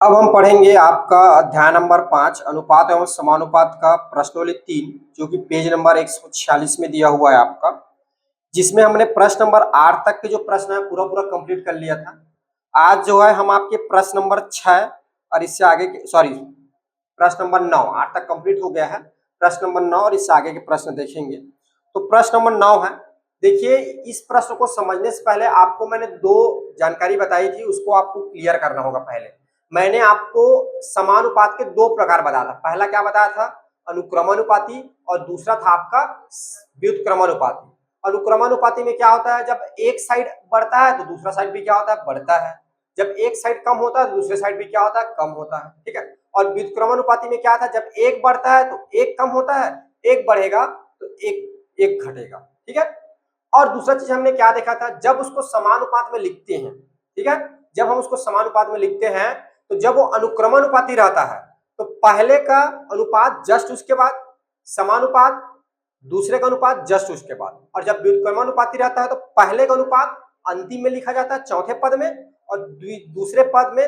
अब हम पढ़ेंगे आपका अध्याय नंबर 5 अनुपात एवं समानुपात का प्रश्नोली 3 जो कि पेज नंबर 146 में दिया हुआ है आपका, जिसमें हमने प्रश्न नंबर 8 तक के जो प्रश्न है पूरा पूरा कंप्लीट कर लिया था। आज जो है हम आपके प्रश्न नंबर 6 और इससे आगे के प्रश्न नंबर 9 8 तक कंप्लीट हो गया है। प्रश्न नंबर 9 और इससे आगे के प्रश्न देखेंगे। तो प्रश्न नंबर 9 है, देखिए इस प्रश्न को समझने से पहले आपको मैंने दो जानकारी बताई थी, उसको आपको क्लियर करना होगा। पहले मैंने आपको समानुपात के दो प्रकार बताया था। पहला क्या बताया था? अनुक्रमानुपाती, और दूसरा था आपका व्युत्क्रमानुपाती। अनुक्रमानुपाती में क्या होता है, जब एक साइड बढ़ता है तो दूसरा साइड भी क्या होता है, बढ़ता है। जब एक साइड कम होता है तो दूसरे साइड भी क्या होता है, कम होता है। ठीक है। और व्युत्क्रमानुपाती में क्या था, जब एक बढ़ता है तो एक कम होता है, एक बढ़ेगा तो एक एक घटेगा। ठीक है। और दूसरा चीज हमने क्या देखा था, जब उसको समानुपात में लिखते हैं, ठीक है, जब हम उसको समानुपात में लिखते हैं तो जब वो अनुक्रमानुपाती रहता है तो पहले का अनुपात जस्ट उसके बाद, समानुपात दूसरे का अनुपात जस्ट उसके बाद, और जब व्युत्क्रमानुपाती रहता है तो पहले का अनुपात अंतिम में लिखा जाता है चौथे पद में, और दूसरे पद में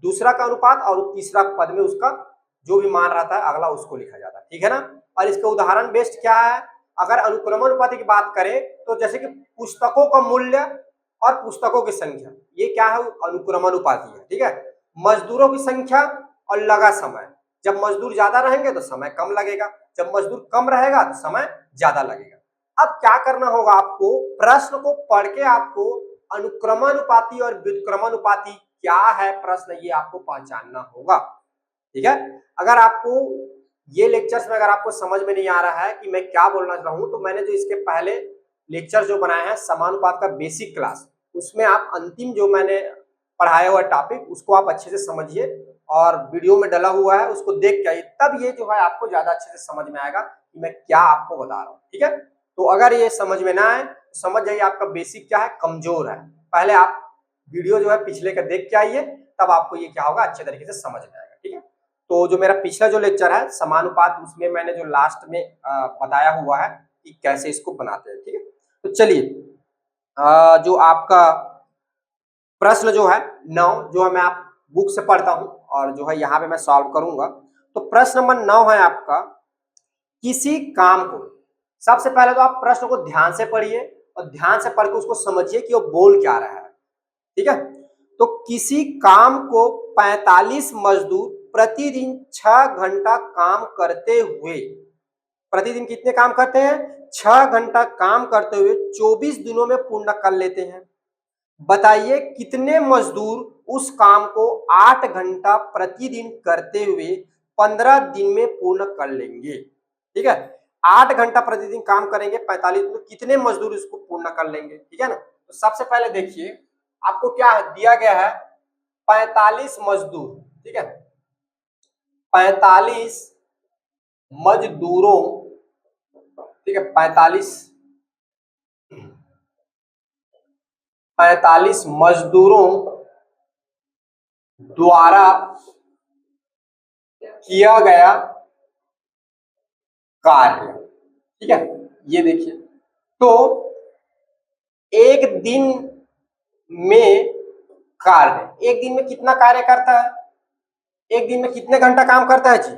दूसरा का अनुपात, और तीसरा पद में उसका जो भी मान रहता है अगला उसको लिखा जाता है। ठीक है ना। और इसका उदाहरण बेस्ट क्या है, अगर अनुक्रमानुपाती की बात करें तो जैसे कि पुस्तकों का मूल्य और पुस्तकों की संख्या, ये क्या है, अनुक्रमानुपाती है। ठीक है। मजदूरों की संख्या और लगा समय, जब मजदूर ज्यादा रहेंगे तो समय कम लगेगा, जब मजदूर कम रहेगा तो समय ज्यादा लगेगा। अब क्या करना होगा आपको, प्रश्न को पढ़ के आपको अनुक्रमानुपाती और व्युत्क्रमानुपाती क्या है प्रश्न, ये आपको पहचानना होगा। ठीक है। अगर आपको ये लेक्चर्स में अगर आपको समझ में नहीं आ रहा है कि मैं क्या बोलना चाह रहा हूं, तो मैंने जो इसके पहले लेक्चर जो बनाए हैं समानुपात का बेसिक क्लास, उसमें आप अंतिम जो मैंने पढ़ाया हुआ टॉपिक उसको आप अच्छे से समझिए, और वीडियो में डला हुआ है उसको देख के आइए, तब ये जो है आपको ज्यादा अच्छे से समझ में आएगा कि मैं क्या आपको बता रहा हूँ। ठीक है। तो अगर ये समझ में ना आए तो समझ जाइए आपका बेसिक क्या है, कमजोर है। पहले आप वीडियो जो है पिछले का देख के आइए, तब आपको ये क्या होगा, अच्छे तरीके से समझ में आएगा। ठीक है। तो जो मेरा पिछला जो लेक्चर है समानुपात, उसमें मैंने जो लास्ट में बताया हुआ है कि कैसे इसको बनाते हैं। ठीक है। तो चलिए जो आपका प्रश्न जो है 9, जो है मैं आप बुक से पढ़ता हूं और जो है यहाँ पे मैं सॉल्व करूंगा। तो प्रश्न नंबर 9 है आपका, किसी काम को, सबसे पहले तो आप प्रश्न को ध्यान से पढ़िए और ध्यान से पढ़ के उसको समझिए कि वो बोल क्या रहा है। ठीक है। तो किसी काम को 45 मजदूर प्रतिदिन 6 घंटा काम करते हुए, प्रतिदिन कितने काम करते हैं, 6 घंटा काम करते हुए 24 दिनों में पूर्ण कर लेते हैं। बताइए कितने मजदूर उस काम को 8 घंटा प्रतिदिन करते हुए 15 दिन में पूर्ण कर लेंगे। ठीक है। 8 घंटा प्रतिदिन काम करेंगे 45, तो कितने मजदूर इसको पूर्ण कर लेंगे। ठीक है ना। तो सबसे पहले देखिए आपको क्या है, दिया गया है 45 मजदूर। ठीक है। 45 मजदूरों, ठीक है, 45 मजदूरों द्वारा किया गया कार्य। ठीक है। ये देखिए, तो एक दिन में कार्य, एक दिन में कितना कार्य करता है, एक दिन में कितने घंटा काम करता है जी,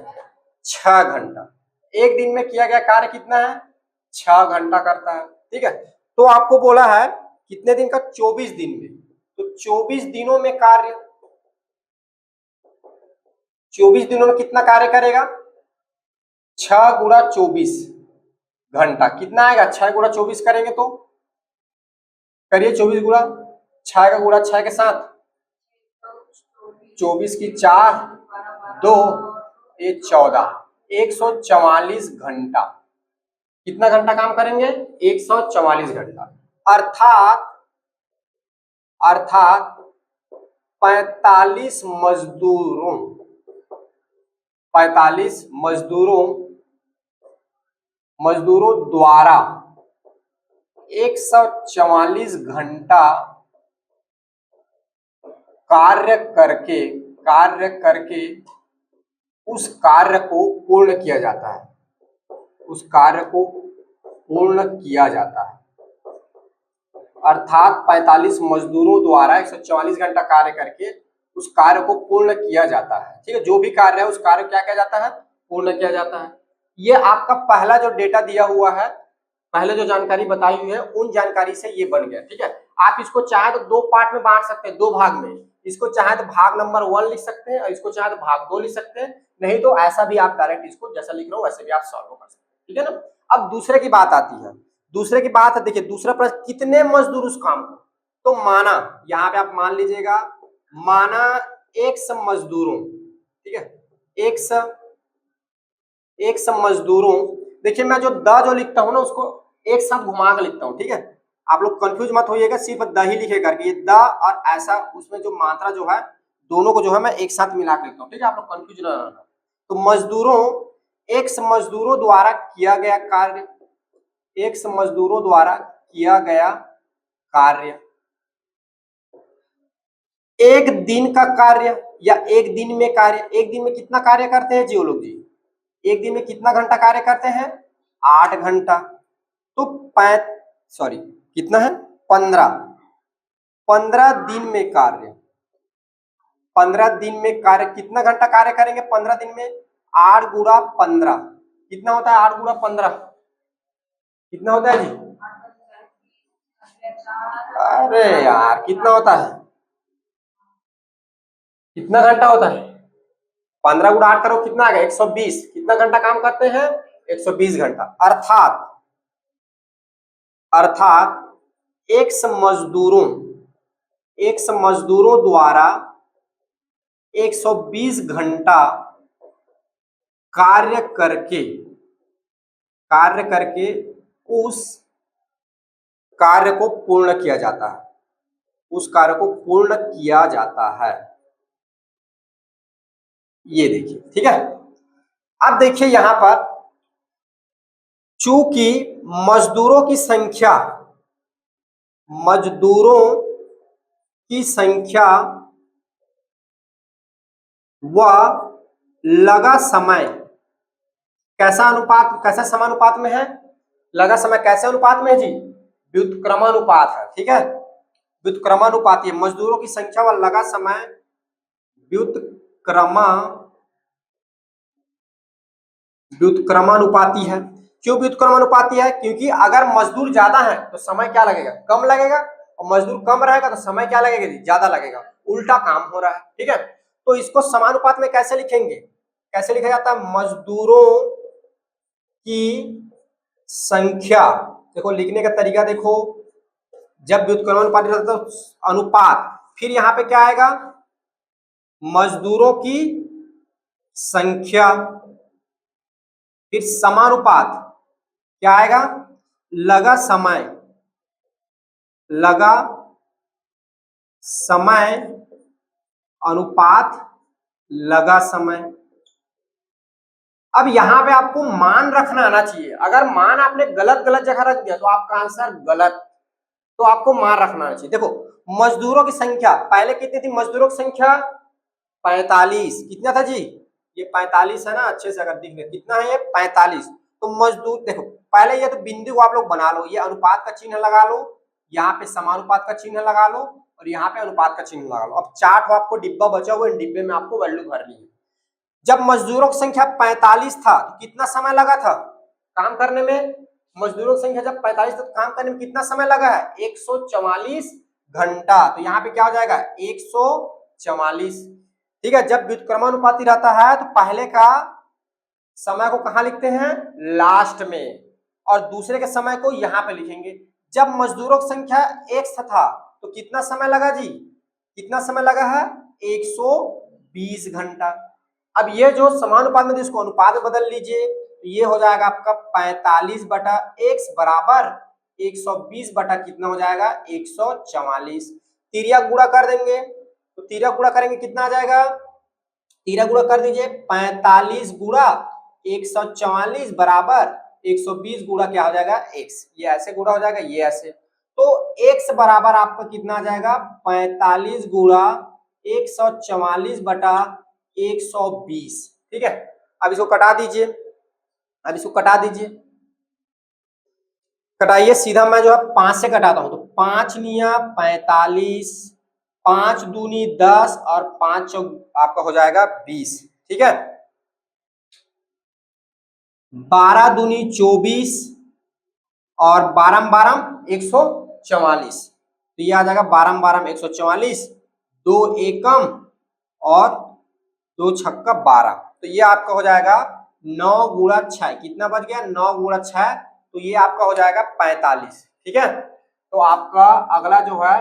6 घंटा। एक दिन में किया गया कार्य कितना है, 6 घंटा करता है। ठीक है। तो आपको बोला है कितने दिन का, 24 दिन में, तो 24 दिनों में कार्य, 24 दिनों में कितना कार्य करेगा, 6 गुणा 24 घंटा कितना आएगा, 6 गुणा 24 करेंगे तो करिए, 24 गुणा 6 का गुणा 6 के साथ, 24 की 4 2 ये 14, 144 घंटा। कितना घंटा काम करेंगे, 144 घंटा। अर्थात अर्थात 45 मजदूरों 45 मजदूरों द्वारा 144 घंटा कार्य करके उस कार्य को पूर्ण किया जाता है, उस कार्य को पूर्ण किया जाता है। अर्थात 45 मजदूरों द्वारा 144 घंटा कार्य करके उस कार्य को पूर्ण किया जाता है। ठीक है, जो भी कार्य है उस कार्य को क्या किया जाता है, पूर्ण किया जाता है। ये आपका पहला जो डेटा दिया हुआ है, पहले जो जानकारी बताई हुई है उन जानकारी से ये बन गया। ठीक है, आप इसको चाहे तो दो पार्ट में बांट सकते हैं, दो भाग में। इसको चाहे तो भाग नंबर 1 लिख सकते हैं और इसको चाहे तो भाग 2 लिख सकते हैं, नहीं तो ऐसा भी आप डायरेक्ट इसको जैसा लिख रहा हूं वैसे भी आप सॉल्व कर सकते हैं। ठीक है ना। अब दूसरे की बात आती है, दूसरे की बात है, देखिए दूसरा प्रश्न, कितने मजदूर उस काम को, तो माना, यहाँ पे आप मान लीजिएगा, माना 100 मजदूरों, ठीक है, 100 मजदूरों। देखिए मैं जो लिखता हूं ना उसको एक साथ घुमा कर लिखता हूं। ठीक है, आप लोग कंफ्यूज मत होइएगा, सिर्फ द ही लिखे करके, ये द और ऐसा उसमें जो मात्रा जो है दोनों को जो है मैं एक साथ मिला के लिखता हूं। ठीक है, आप लोग कंफ्यूज ना रहना। तो मजदूरों, 100 मजदूरों द्वारा किया गया कार्य, 100 मजदूरों द्वारा किया गया कार्य, एक दिन का कार्य या एक दिन में कार्य। एक दिन में कितना कार्य करते हैं जियोलॉग जी, एक दिन में कितना घंटा कार्य करते हैं, 8 घंटा। तो कितना है, 15 दिन में कार्य, 15 दिन में कार्य, कितना घंटा कार्य करेंगे 15 दिन में, 8 गुणा 15 कितना होता है, 8 गुणा 15 कितना होता है जी, अरे यार कितना होता है, कितना घंटा होता है, 15 गुणा 8 करो कितना आ गया, 120। कितना घंटा काम करते हैं, 120 घंटा। अर्थात 100 मजदूरों द्वारा 120 घंटा कार्य करके उस कार्य को पूर्ण किया जाता है, उस कार्य को पूर्ण किया जाता है। ये देखिए, ठीक है। अब देखिए यहां पर, चूंकि मजदूरों की संख्या व लगा समय कैसा समानुपात में है, लगा समय कैसे अनुपात में है जी, व्युत्क्रमानुपात है। ठीक है, व्युत्क्रमानुपाती है, मजदूरों की संख्या व लगा समय व्युत्क्रमानुपाती है। क्यों व्युत्क्रमानुपाती है, क्योंकि अगर मजदूर ज्यादा है तो समय क्या लगेगा, कम लगेगा, और मजदूर कम रहेगा तो समय क्या लगेगा जी, ज्यादा लगेगा, उल्टा काम हो रहा है। ठीक है, तो इसको समानुपात में कैसे लिखेंगे, कैसे लिखा जाता है, मजदूरों की संख्या, देखो लिखने का तरीका देखो, जब व्युत्क्रमानुपाती रहता है तो अनुपात, फिर यहां पे क्या आएगा, मजदूरों की संख्या, फिर समानुपात, क्या आएगा, लगा समय अनुपात लगा समय। अब यहां पे आपको मान रखना आना चाहिए, अगर मान आपने गलत जगह रख दिया तो आपका आंसर गलत, तो आपको मान रखना आना चाहिए। देखो मजदूरों की संख्या पहले कितनी थी, मजदूरों की संख्या 45, कितना था जी, ये 45 है ना, अच्छे से अगर दिख रहे कितना है ये 45। तो मजदूर, देखो पहले ये तो बिंदु को आप लोग बना लो, ये अनुपात का चिन्ह लगा लो, यहाँ पे समानुपात का चिन्ह लगा लो और यहाँ पे अनुपात का चिन्ह लगा लो। अब 4 आपको डिब्बा बचा हुआ है, डिब्बे में आपको वैल्यू भरनी है। जब मजदूरों की संख्या 45 था तो कितना समय लगा था काम करने में, मजदूरों की संख्या जब 45 था तो काम करने में कितना समय लगा है, 144 घंटा। तो यहाँ पे क्या हो जाएगा, 144। ठीक है, जब व्युत्क्रमानुपाती रहता है तो पहले का समय को कहां लिखते हैं, लास्ट में, और दूसरे के समय को यहां पे लिखेंगे। जब मजदूरों की संख्या 100 था तो कितना समय लगा जी, कितना समय लगा है, 120 घंटा। अब ये जो समानुपात में इसको अनुपात में बदल लीजिए, तो ये हो जाएगा आपका 45/x बराबर 120 बटा कितना हो जाएगा, 144। तिरिया गुणा कर देंगे, तो तिरिया गुणा करेंगे कितना आ जाएगा, तिरिया गुणा कर दीजिए, 45 गुणा 144 बराबर 120 गुणा क्या हो जाएगा, x। ये ऐसे गुणा हो जाएगा, ये ऐसे, तो x बराबर आपका कितना आ जाएगा, 45 गुणा 144 बटा 120। ठीक है, अब इसको कटा दीजिए, अब इसको कटा दीजिए, कटाइए सीधा, मैं जो है 5 से कटाता हूं, तो 5 निया 45 5 दूनी 10 और 5 चौक आपका हो जाएगा 20, ठीक है। 12 दूनी 24 और 12 12 144, तो ये आ जाएगा 12 12 144, 2 एकम और 2 छक्का 12, तो ये आपका हो जाएगा 9 गुणा 6, कितना बच गया 9 गुणा 6, तो ये आपका हो जाएगा 45, ठीक है। तो आपका अगला जो है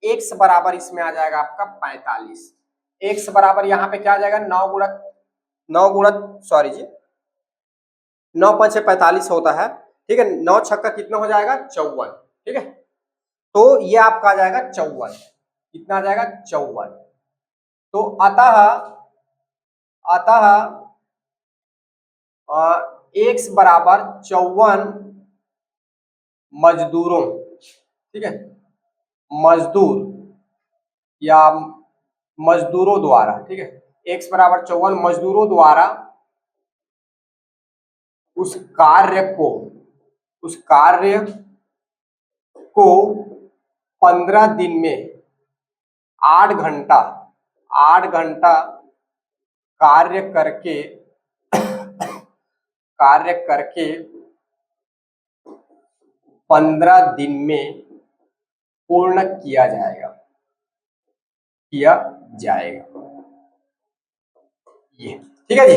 x बराबर इसमें आ जाएगा आपका 45, x बराबर यहाँ पे क्या आ जाएगा 9 गुणा सॉरी जी 9 5 से 45 होता है, ठीक है। 9 छक्का कितना हो जाएगा 54, ठीक है। तो ये आपका आ जाएगा 54, कितना आ जाएगा 54, तो अतः x बराबर 54 मजदूरों, ठीक है, मजदूर या मजदूरों द्वारा, ठीक है, x बराबर 54 मजदूरों द्वारा उस कार्य को 15 दिन में 8 घंटा कार्य करके 15 दिन में पूर्ण किया जाएगा ये, ठीक है जी।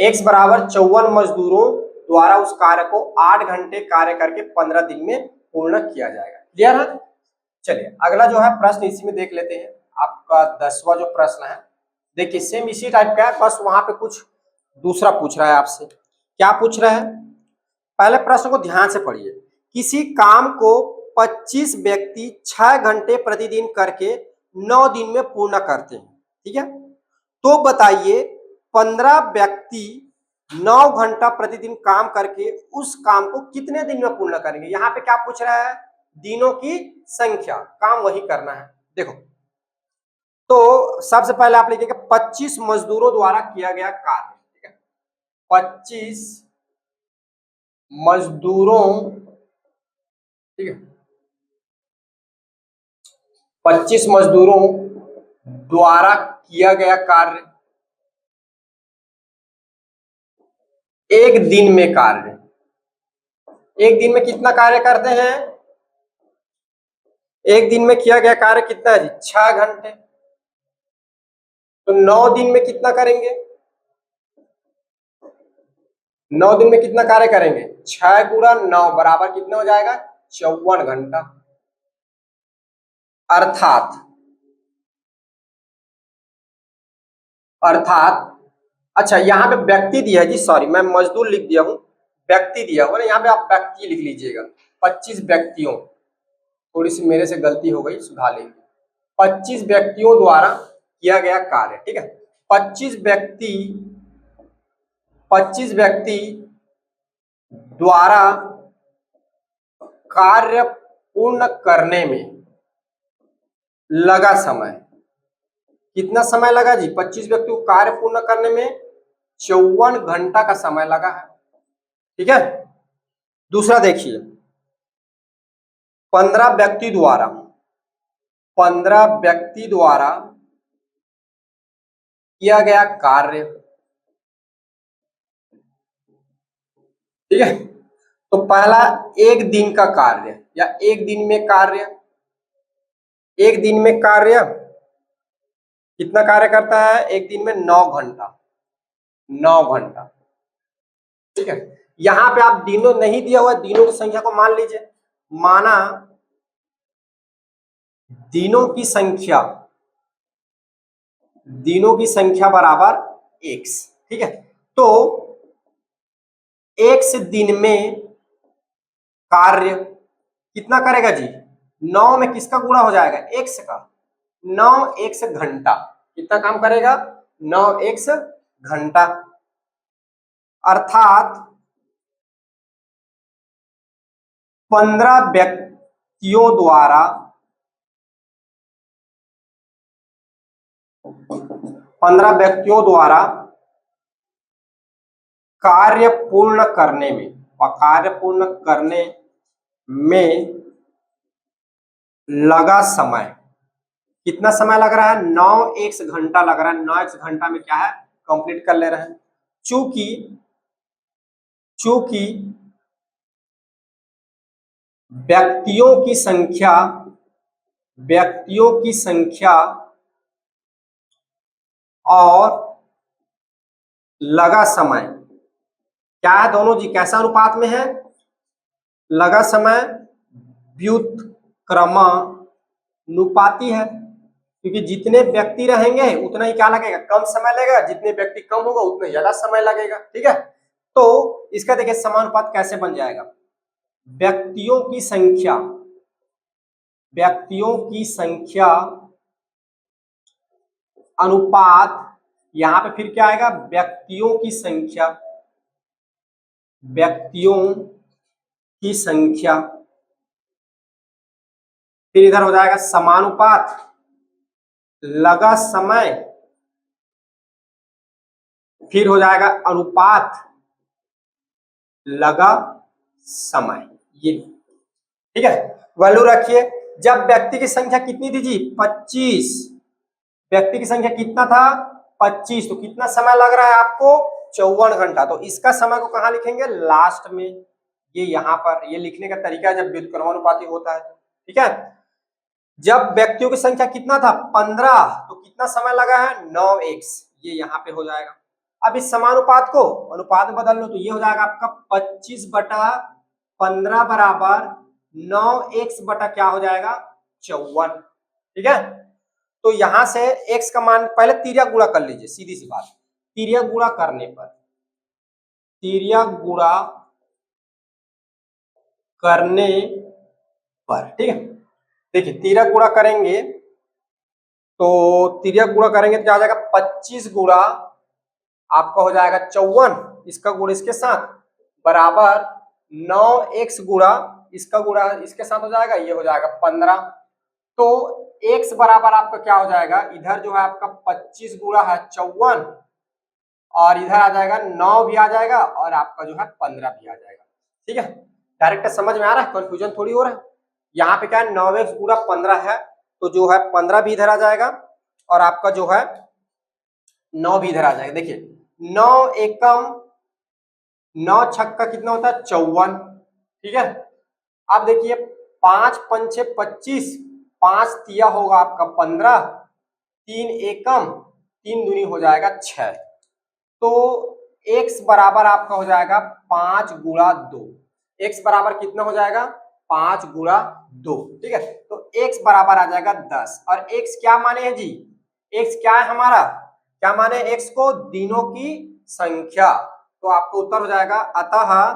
x बराबर 54 मजदूरों द्वारा उस कार्य को 8 घंटे कार्य करके 15 दिन में पूर्ण किया जाएगा। क्लियर है। चलिए अगला जो है प्रश्न इसी में देख लेते हैं। आपका 10वां जो प्रश्न है, देखिए सेम इसी टाइप का है, बस वहां पे कुछ दूसरा पूछ रहा है आपसे। क्या पूछ रहा है, पहले प्रश्न को ध्यान से पढ़िए। किसी काम को 25 व्यक्ति 6 घंटे प्रतिदिन करके 9 दिन में पूर्ण करते हैं, ठीक है। तो बताइए 15 व्यक्ति 9 घंटा प्रतिदिन काम करके उस काम को कितने दिन में पूर्ण करेंगे। यहाँ पे क्या पूछ रहा है, दिनों की संख्या, काम वही करना है। देखो तो सबसे पहले आप लिखिएगा 25 मजदूरों द्वारा किया गया कार्य, ठीक है। 25 मजदूरों, ठीक है, 25 मजदूरों द्वारा किया गया कार्य, एक दिन में कार्य, एक दिन में कितना कार्य करते हैं, एक दिन में किया गया कार्य कितना है जी 6 घंटे, तो 9 दिन में कितना करेंगे, 9 दिन में कितना कार्य करेंगे, 6 गुणा 9 बराबर कितना हो जाएगा 54 घंटा। अर्थात अच्छा यहाँ पे व्यक्ति दिया है जी, सॉरी मैं मजदूर लिख दिया हूं, व्यक्ति दिया हुआ ना, यहाँ पे आप व्यक्ति लिख लीजिएगा। 25 व्यक्तियों, थोड़ी सी मेरे से गलती हो गई, सुधार लेंगे। 25 व्यक्तियों द्वारा किया गया कार्य, ठीक है। 25 व्यक्ति द्वारा कार्य पूर्ण करने में लगा समय, कितना समय लगा जी 25 व्यक्ति को कार्य पूर्ण करने में 54 घंटा का समय लगा है, ठीक है। दूसरा देखिए 15 व्यक्ति द्वारा किया गया कार्य, ठीक है। तो पहला एक दिन का कार्य या एक दिन में कार्य, एक दिन में कार्य कितना कार्य करता है, एक दिन में 9 घंटा, 9 घंटा, ठीक है। यहां पे आप दिनों नहीं दिया हुआ, दिनों की संख्या को मान लीजिए, माना दिनों की संख्या बराबर x, ठीक है। तो x दिन में कार्य कितना करेगा जी, 9 में किसका गुणा हो जाएगा x का, 9x घंटा, कितना काम करेगा 9x घंटा। अर्थात 15 व्यक्तियों द्वारा कार्य पूर्ण करने में लगा समय कितना समय लग रहा है, 9x घंटा लग रहा है। 9x घंटा में क्या है, कंप्लीट कर ले रहे हैं। चूंकि चूंकि व्यक्तियों की संख्या और लगा समय क्या है, दोनों जी कैसा अनुपात में है, लगा समय व्युत्क्रमानुपाती है। क्योंकि जितने व्यक्ति रहेंगे उतना ही क्या लगेगा, कम समय लगेगा, जितने व्यक्ति कम होगा उतना ज्यादा समय लगेगा। ठीक है, तो इसका देखिए समानुपात कैसे बन जाएगा, व्यक्तियों की संख्या अनुपात, यहां पे फिर क्या आएगा, व्यक्तियों की संख्या, फिर इधर हो जाएगा समानुपात लगा समय, फिर हो जाएगा अनुपात लगा समय। ये ठीक है, वैल्यू रखिए। जब व्यक्ति की संख्या कितनी थी जी, 25, व्यक्ति की संख्या कितना था 25, तो कितना समय लग रहा है आपको, 54 घंटा। तो इसका समय को कहां लिखेंगे, लास्ट में। ये यहाँ पर ये लिखने का तरीका है जब व्युत्क्रमानुपाती होता है तो। ठीक है, जब व्यक्तियों की संख्या कितना था 15, तो कितना समय लगा है 9x, ये यहाँ पे हो जाएगा। अब इस समानुपात को अनुपात में बदल लो तो ये हो जाएगा आपका 25/15 बराबर 9x बटा क्या हो जाएगा 54। ठीक है, तो यहां से x का मान पहले तिर्यक गुणा कर लीजिए, सीधी सी बात। तिर्यक गुणा करने पर ठीक है, देखिए तिर्यक गुणा करेंगे तो क्या हो जाएगा, 25 गुणा आपका हो जाएगा 54, इसका गुण इसके साथ बराबर 9x गुणा इसका गुणा इसके साथ हो जाएगा, ये हो जाएगा 15। तो x बराबर आपका क्या हो जाएगा, इधर जो है आपका 25 गुणा है 54 और इधर आ जाएगा 9 भी आ जाएगा और आपका जो है 15 भी आ जाएगा। ठीक है, डायरेक्ट समझ में आ रहा है, कंफ्यूजन थोड़ी हो रहा है। यहाँ पे क्या है 9x गुणा 15 है, तो जो है 15 भी इधर आ जाएगा और आपका जो है 9 भी इधर आ जाएगा। देखिए 9 एकम 9 छक्का कितना होता है 54। ठीक है, अब देखिए 5 पंचे 25, 5 तिया होगा आपका 15, 3 एकम 3 दूनी हो जाएगा 6। तो x बराबर आपका हो जाएगा 5 गुणा 2। x बराबर कितना हो जाएगा 5 गुणा 2। ठीक है, तो x बराबर आ जाएगा 10। और x क्या माने हैं जी, x क्या है हमारा, क्या माने x को, दिनों की संख्या। तो आपका उत्तर हो जाएगा अतः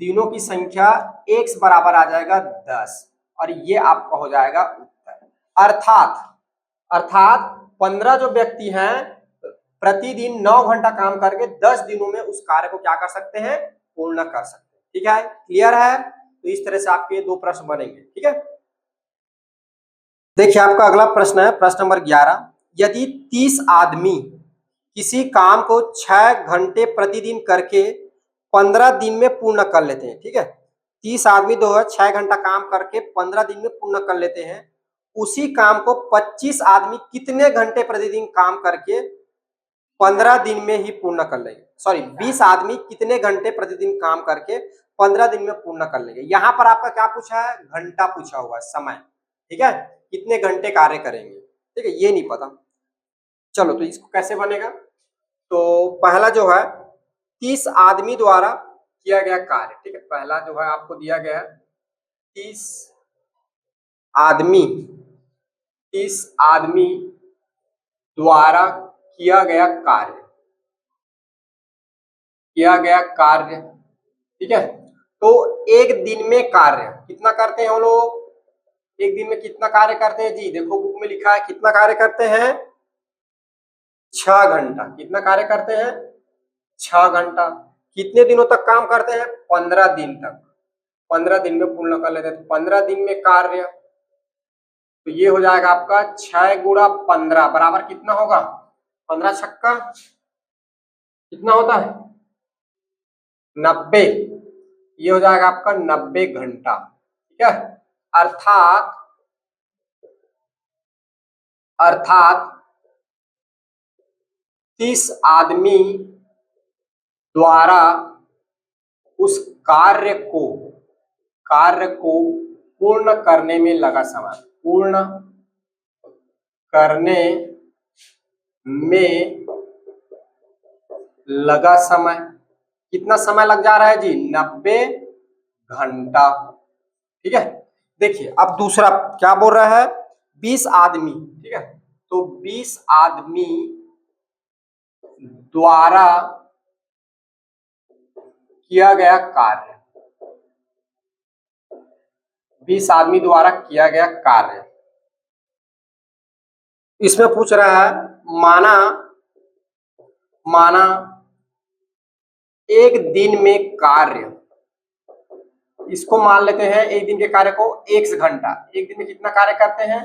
दिनों की संख्या x बराबर आ जाएगा 10 और ये आपका हो जाएगा उत्तर। अर्थात 15 जो व्यक्ति हैं प्रतिदिन 9 घंटा काम करके 10 दिनों में उस कार्य को क्या कर सकते हैं, पूर्ण कर सकते हैं। ठीक है, क्लियर है, तो इस तरह से आपके 2 प्रश्न बनेंगे। ठीक है, देखिए आपका अगला प्रश्न है प्रश्न नंबर 11। यदि 30 आदमी किसी काम को 6 घंटे प्रतिदिन करके 15 दिन में पूर्ण कर लेते हैं, ठीक है, 30 आदमी जो है 6 घंटा काम करके 15 दिन में पूर्ण कर लेते हैं, उसी काम को 25 आदमी कितने घंटे प्रतिदिन काम करके 15 दिन में ही पूर्ण कर लेंगे, सॉरी 20 आदमी कितने घंटे प्रतिदिन काम करके 15 दिन में पूर्ण कर लेंगे। यहाँ पर आपका क्या पूछा है, घंटा पूछा हुआ है, समय। ठीक है, कितने घंटे कार्य करेंगे, ठीक है, ये नहीं पता। चलो तो इसको कैसे बनेगा, तो पहला जो है 30 आदमी द्वारा किया गया कार्य। ठीक है, पहला जो है आपको दिया गया है 30 आदमी द्वारा किया गया कार्य। ठीक है, तो एक दिन में कार्य कितना करते हैं हम लोग, एक दिन में कितना कार्य करते हैं जी, देखो बुक में लिखा है कितना कार्य करते हैं 6 घंटा। कितना कार्य करते हैं 6 घंटा। कितने दिनों तक काम करते हैं 15 दिन तक, 15 दिन में पूर्ण कर लेते हैं। तो 15 दिन में कार्य, तो ये हो जाएगा आपका 6 गुणा 15 बराबर कितना होगा, 15 छक्का कितना होता है 90। ये हो जाएगा आपका 90 घंटा, ठीक है। अर्थात अर्थात 30 आदमी द्वारा उस कार्य को पूर्ण करने में लगा समय, पूर्ण करने में लगा समय। कितना समय लग जा रहा है जी? 90 घंटा, ठीक है। देखिए अब दूसरा क्या बोल रहा है, 20 आदमी, ठीक है। तो 20 आदमी द्वारा किया गया कार्य, 20 आदमी द्वारा किया गया कार्य, इसमें पूछ रहा है माना एक दिन में कार्य, इसको मान लेते हैं एक दिन के कार्य को x घंटा। एक दिन में कितना कार्य करते हैं?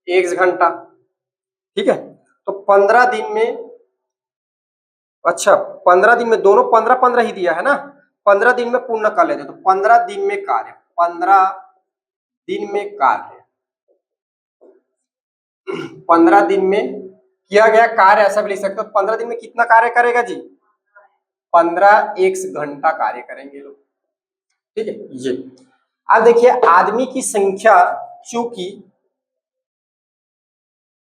x घंटा, ठीक है। तो 15 दिन में, अच्छा 15 दिन में दोनों 15-15 ही दिया है ना, 15 दिन में पूर्ण कर लेते हैं। तो 15 दिन में कार्य, 15 दिन में कार्य, 15 दिन में किया गया कार्य, ऐसा भी लिख सकते हो। 15 दिन में कितना कार्य करेगा जी? 15x घंटा कार्य करेंगे लोग, ठीक है। ये अब देखिए आदमी की संख्या, चूंकि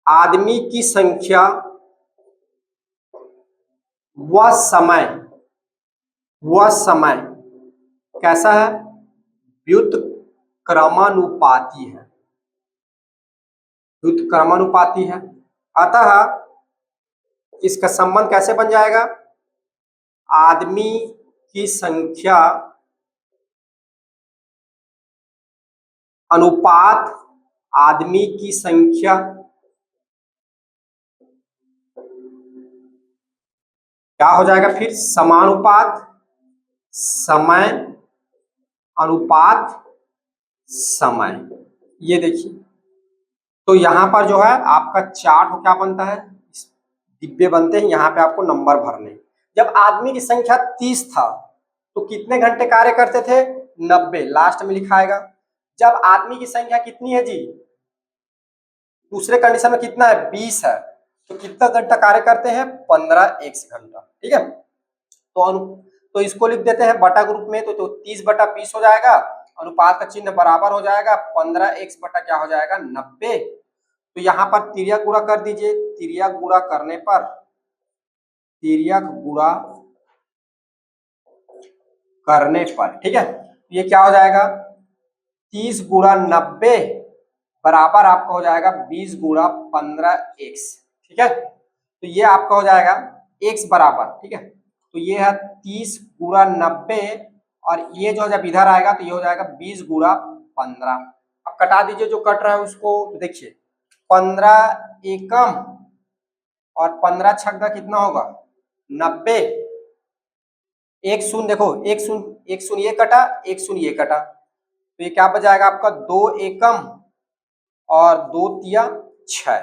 आदमी की संख्या वह समय कैसा है? व्युत्क्रमानुपाती है, व्युत्क्रमानुपाती है। अतः इसका संबंध कैसे बन जाएगा? आदमी की संख्या अनुपात आदमी की संख्या क्या हो जाएगा फिर? समानुपात समय अनुपात समय। ये देखिए, तो यहां पर जो है आपका चार्ट हो क्या बनता है? डिब्बे बनते हैं, यहाँ पे आपको नंबर भरने। जब आदमी की संख्या 30 था तो कितने घंटे कार्य करते थे? 90, लास्ट में लिखाएगा। जब आदमी की संख्या कितनी है जी? दूसरे कंडीशन में कितना है? 20 है, तो कितना घंटा कार्य करते हैं? 15x घंटा, ठीक है। तो इसको लिख देते हैं बटा ग्रुप में, तो 30 बटा 20 हो जाएगा, अनुपात का चिन्ह बराबर हो जाएगा, 15x बटा क्या हो जाएगा? 90। तो यहाँ पर तिर्यक गुणा कर दीजिए, तिर्यक गुणा करने पर, तिर्यक गुणा करने पर, ठीक है, ये क्या हो जाएगा? 30 गुणा 90 बराबर आपका हो जाएगा 20 गुणा 15x, ठीक है। तो ये आपका हो जाएगा x बराबर, ठीक है। तो ये है 30 गुणा 90 और ये जो जब इधर आएगा तो ये हो जाएगा 20 गुणा 15। अब कटा दीजिए जो कट रहा है उसको। देखिए 15 एकम और 15 छक्का कितना होगा? 90। एक शून्य, देखो एक शून्य ये कटा, एक शून्य ये कटा, तो ये क्या बच जाएगा आपका? 2 एकम और 2 तिया 6।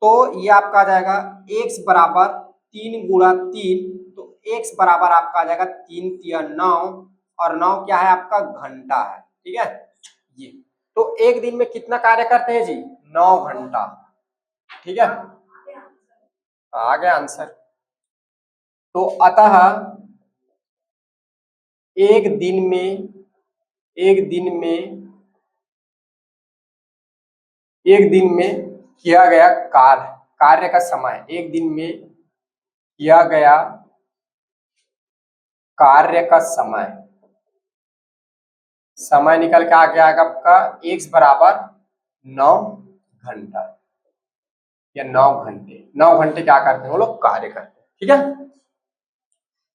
तो ये आपका आ जाएगा x बराबर 3 गुणा 3, तो x बराबर आपका आ जाएगा 3 तिया 9 और 9 क्या है आपका? घंटा है, ठीक है। ये तो एक दिन में कितना कार्य करते हैं जी? 9 घंटा, ठीक है। आ गया आंसर। तो अतः एक दिन में किया गया कार्य का समय, एक दिन में किया गया कार्य का समय निकल के आ गया आपका x बराबर 9 घंटा या 9 घंटे। 9 घंटे क्या करते हैं वो लोग? कार्य करते हैं, ठीक है।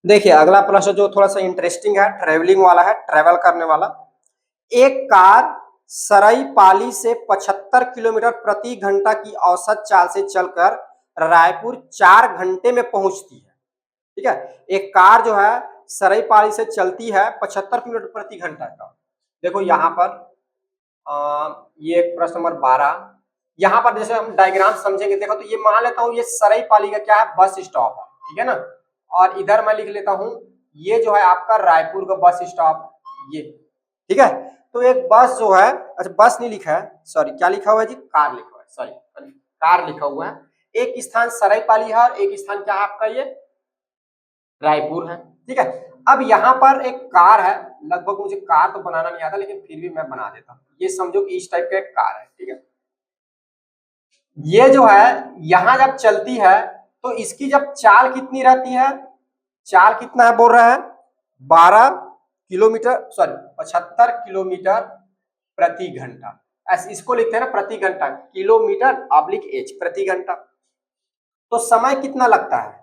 देखिए अगला प्रश्न जो थोड़ा सा इंटरेस्टिंग है, ट्रेवलिंग वाला है, ट्रेवल करने वाला। एक कार सराईपाली से 75 किलोमीटर प्रति घंटा की औसत चाल से चलकर रायपुर 4 घंटे में पहुंचती है, ठीक है। एक कार जो है सराईपाली से चलती है 75 किलोमीटर प्रति घंटा का। देखो यहाँ पर ये प्रश्न नंबर 12, यहाँ पर जैसे हम डायग्राम समझेंगे, देखो तो ये मान लेता हूँ ये सराईपाली का क्या है? बस स्टॉप है, ठीक है ना। और इधर मैं लिख लेता हूँ ये जो है आपका रायपुर का बस स्टॉप, ये, ठीक है। तो एक बस जो है, अच्छा बस नहीं लिखा है, सॉरी क्या लिखा हुआ है जी, कार लिखा हुआ है, सॉरी कार लिखा हुआ है। एक स्थान सरायपाली है और एक स्थान क्या है आपका ये रायपुर है, ठीक है। अब यहाँ पर एक कार है, लगभग मुझे कार तो बनाना नहीं आता लेकिन फिर भी मैं बना देता हूँ। ये समझो कि इस टाइप का एक कार है, ठीक है। ये जो है यहां जब चलती है तो इसकी जब चाल कितनी रहती है, चाल कितना है बोल रहा है 12 किलोमीटर, सॉरी 75 किलोमीटर प्रति घंटा। ऐसे इसको लिखते हैं ना प्रति घंटा, किलोमीटर ऑब्लिक एच प्रति घंटा। तो समय कितना लगता है,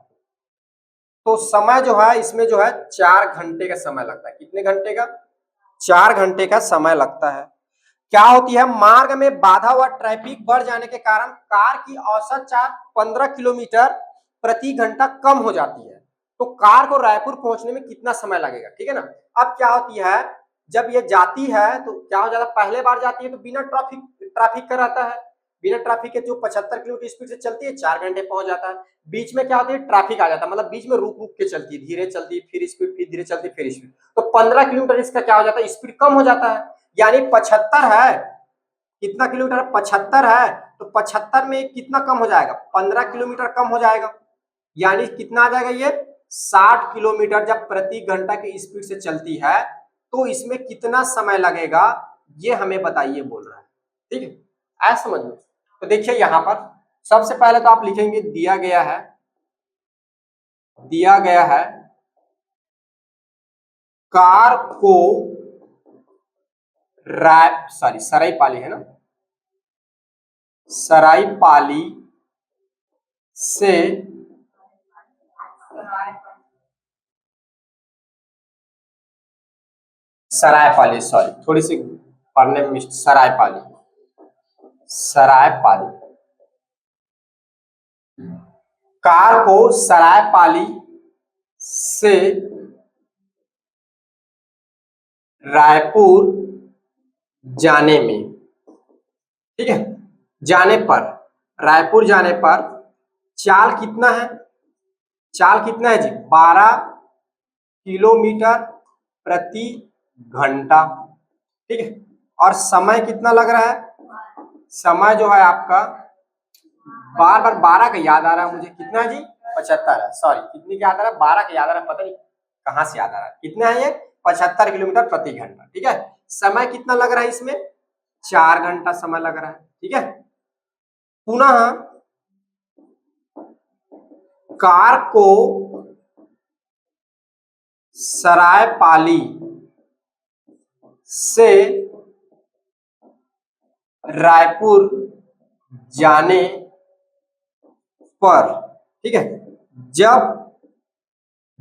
तो समय जो है इसमें जो है 4 घंटे का समय लगता है। कितने घंटे का, 4 घंटे का समय लगता है। क्या होती है, मार्ग में बाधा व ट्रैफिक बढ़ जाने के कारण कार की औसत चाल 15 किलोमीटर प्रति घंटा कम हो जाती है। तो कार को रायपुर पहुंचने में कितना समय लगेगा, ठीक है ना। अब क्या होती है, जब ये जाती है तो क्या हो जाता है, पहले बार जाती है तो बिना ट्रैफिक ट्रैफिक का रहता है, बिना ट्रैफिक के जो 75 किलोमीटर स्पीड से चलती है 4 घंटे पहुंच जाता है। बीच में क्या होती है, ट्रैफिक आ जाता है, मतलब बीच में रुक रुक के चलती है, धीरे चलती है फिर स्पीड, फिर धीरे चलती फिर स्पीड। तो 15 किलोमीटर इसका क्या हो जाता है, स्पीड कम हो जाता है। यानी 75 है, कितना किलोमीटर, 75 है, तो 75 में कितना कम हो जाएगा, 15 किलोमीटर कम हो जाएगा। यानी कितना आ जाएगा ये 60 किलोमीटर जब प्रति घंटा की स्पीड से चलती है तो इसमें कितना समय लगेगा ये हमें बताइए बोल रहा है, ठीक है। ऐसा समझ लो। तो देखिए यहां पर सबसे पहले तो आप लिखेंगे दिया गया है, दिया गया है कार को सॉरी सरायपाली है ना, सरायपाली से सरायपाली, सॉरी थोड़ी सी पढ़ने में सरायपाली, सरायपाली कार को सरायपाली से रायपुर जाने में, ठीक है, जाने पर, रायपुर जाने पर चाल कितना है, चाल कितना है जी 12 किलोमीटर प्रति घंटा, ठीक है। और समय कितना लग रहा है, समय जो है आपका बार बार 12 का याद आ रहा है मुझे, कितना है जी 75 है, सॉरी कितनी का याद आ रहा है, 12 का याद आ रहा है, पता नहीं कहां से याद आ रहा है, कितना है ये 75 किलोमीटर प्रति घंटा, ठीक है। समय कितना लग रहा है इसमें 4 घंटा समय लग रहा है, ठीक है। पुनः कार को सरायपाली से रायपुर जाने पर, ठीक है, जब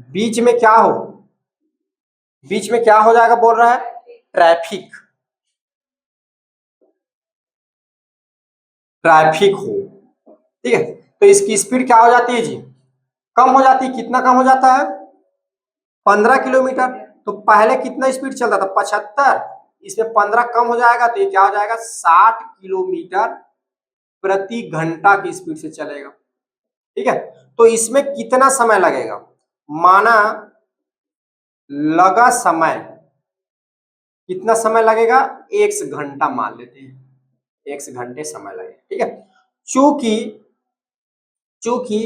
बीच में क्या हो, बीच में क्या हो जाएगा बोल रहा है ट्रैफिक, ट्रैफिक हो, ठीक है। तो इसकी स्पीड क्या हो जाती है जी कम हो जाती है, कितना कम हो जाता है 15 किलोमीटर। तो पहले कितना स्पीड चलता था 75, इसमें 15 कम हो जाएगा तो ये क्या हो जाएगा 60 किलोमीटर प्रति घंटा की स्पीड से चलेगा, ठीक है। तो इसमें कितना समय लगेगा, माना लगा समय, कितना समय लगेगा 1 घंटा मान लेते हैं, 1 घंटे समय लगेगा, ठीक है। चूंकि चूंकि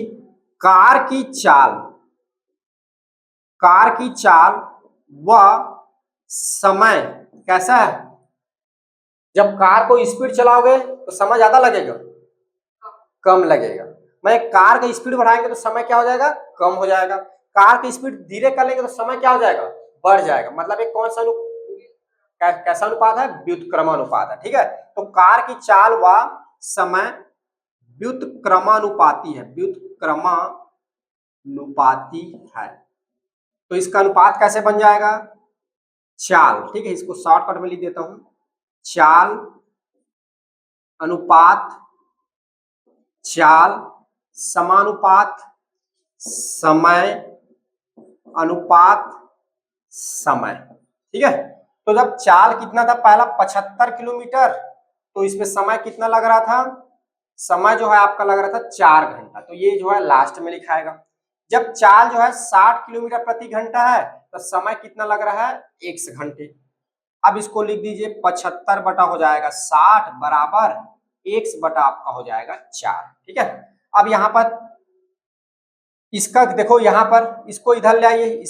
कार की चाल, कार की चाल व समय कैसा है, जब कार को स्पीड चलाओगे तो समय ज्यादा लगेगा कम लगेगा, मैं कार का स्पीड बढ़ाएंगे तो समय क्या हो जाएगा कम हो जाएगा, कार की स्पीड धीरे कर लेंगे तो समय क्या हो जाएगा बढ़ जाएगा। मतलब एक कौन सा कैसा अनुपात है, व्युत्क्रमानुपात है, ठीक है। तो कार की चाल व समय व्युत्क्रमानुपाती है, व्युत्क्रमानुपाती है। तो इसका अनुपात कैसे बन जाएगा, चाल, ठीक है, इसको शॉर्टकट में लिख देता हूं, चाल अनुपात चाल समानुपात समय अनुपात समय, ठीक है। तो जब चाल कितना था पहला 75 किलोमीटर, तो इसमें समय कितना लग रहा था, समय जो है आपका लग रहा था 4 घंटा, तो ये जो है लास्ट में लिखाएगा। जब चाल जो है 60 किलोमीटर प्रति घंटा है तो समय कितना लग रहा है 1 घंटे, अब इसको लिख दीजिए 75 बटा हो जाएगा 60 बराबर x बटा आपका हो जाएगा 4। ठीक है, अब यहाँ पर इसका देखो, यहाँ पर इसको इधर ले आइए,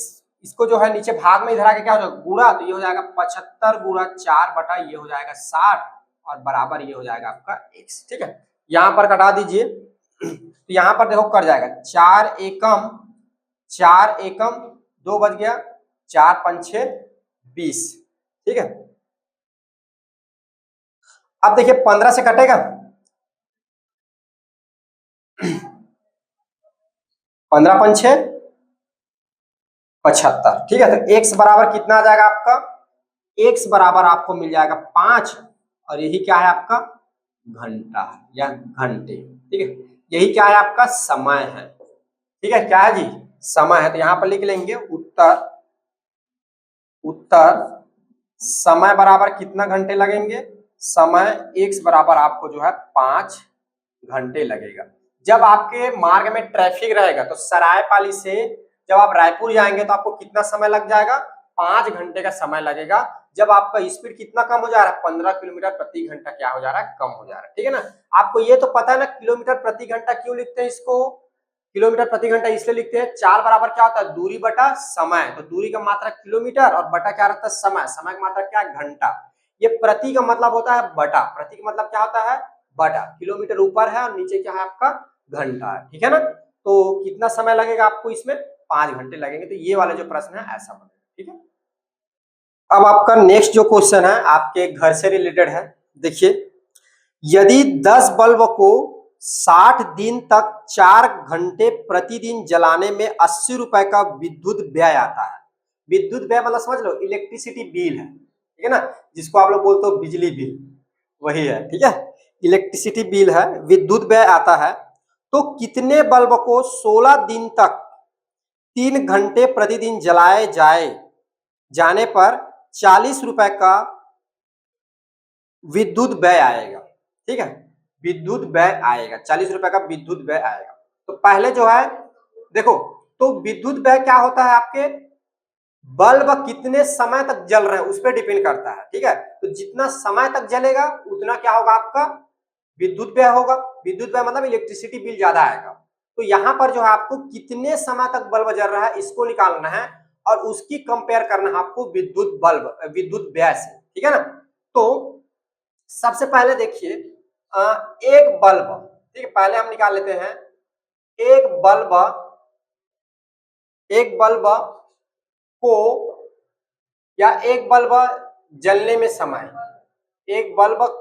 इसको जो है नीचे भाग में इधर आके क्या हो जाएगा गुणा, तो ये हो जाएगा 75 गुणा 4 बटा ये हो जाएगा 60 और बराबर ये हो जाएगा आपका x। ठीक है, यहाँ पर कटा दीजिए, तो यहाँ पर देखो कट जाएगा 4 एकम 2 बच गया, 4 पंचे 20। ठीक है, अब देखिए 15 से कटेगा 15 पंचे 75। ठीक है, तो x बराबर कितना आ जाएगा आपका, x बराबर आपको मिल जाएगा 5 और यही क्या है आपका घंटा या घंटे। ठीक है, यही क्या है आपका समय है। ठीक है, क्या है जी समय है, तो यहाँ पर लिख लेंगे उत्तर समय बराबर कितना घंटे लगेंगे, समय x बराबर आपको जो है 5 घंटे लगेगा। जब आपके मार्ग में ट्रैफिक रहेगा तो सरायपाली से जब आप रायपुर जाएंगे तो आपको कितना समय लग जाएगा, 5 घंटे का समय लगेगा। जब आपका स्पीड कितना कम हो जा रहा है, 15 किलोमीटर प्रति घंटा क्या हो जा रहा है, कम हो जा रहा है। ठीक है ना, आपको ये तो पता है ना किलोमीटर प्रति घंटा क्यों लिखते हैं इसको, किलोमीटर प्रति घंटा इसलिए लिखते हैं, 4 बराबर क्या होता है दूरी बटा समय, तो दूरी का मात्रा किलोमीटर और बटा क्या रहता है समय, समय का मात्रा क्या है घंटा। ये प्रति का मतलब होता है बटा, प्रति का मतलब क्या होता है बटा, किलोमीटर ऊपर है और नीचे क्या है आपका घंटा है। ठीक है ना, तो कितना समय लगेगा आपको इसमें, 5 घंटे लगेंगे। तो ये वाला जो प्रश्न है ऐसा बनेगा। ठीक है, अब आपका नेक्स्ट जो क्वेश्चन है आपके घर से रिलेटेड है। देखिए, यदि 10 बल्ब को 60 दिन तक 4 घंटे प्रतिदिन जलाने में 80 रुपए का विद्युत व्यय आता है, विद्युत व्यय मतलब समझ लो इलेक्ट्रिसिटी बिल है। ठीक है ना, जिसको आप लोग बोलते हो बिजली बिल, वही है। ठीक है, इलेक्ट्रिसिटी बिल है, विद्युत व्यय आता है, तो कितने बल्ब को 16 दिन तक 3 घंटे प्रतिदिन जलाए जाने पर 40 रुपए का विद्युत व्यय आएगा। ठीक है, विद्युत व्यय आएगा 40 रुपए का विद्युत व्यय आएगा। तो पहले जो है देखो, तो विद्युत व्यय क्या होता है, आपके बल्ब कितने समय तक जल रहे हैं उस पर डिपेंड करता है। ठीक है, तो जितना समय तक जलेगा उतना क्या होगा आपका विद्युत व्यय होगा। विद्युत व्यय मतलब इलेक्ट्रिसिटी बिल ज्यादा आएगा। तो यहाँ पर जो है आपको कितने समय तक बल्ब जल रहा है इसको निकालना है और उसकी कंपेयर करना है आपको विद्युत व्यय से। ठीक है ना, तो सबसे पहले देखिए एक बल्ब, ठीक है पहले हम निकाल लेते हैं, एक बल्ब को या एक बल्ब जलने में समय, एक बल्ब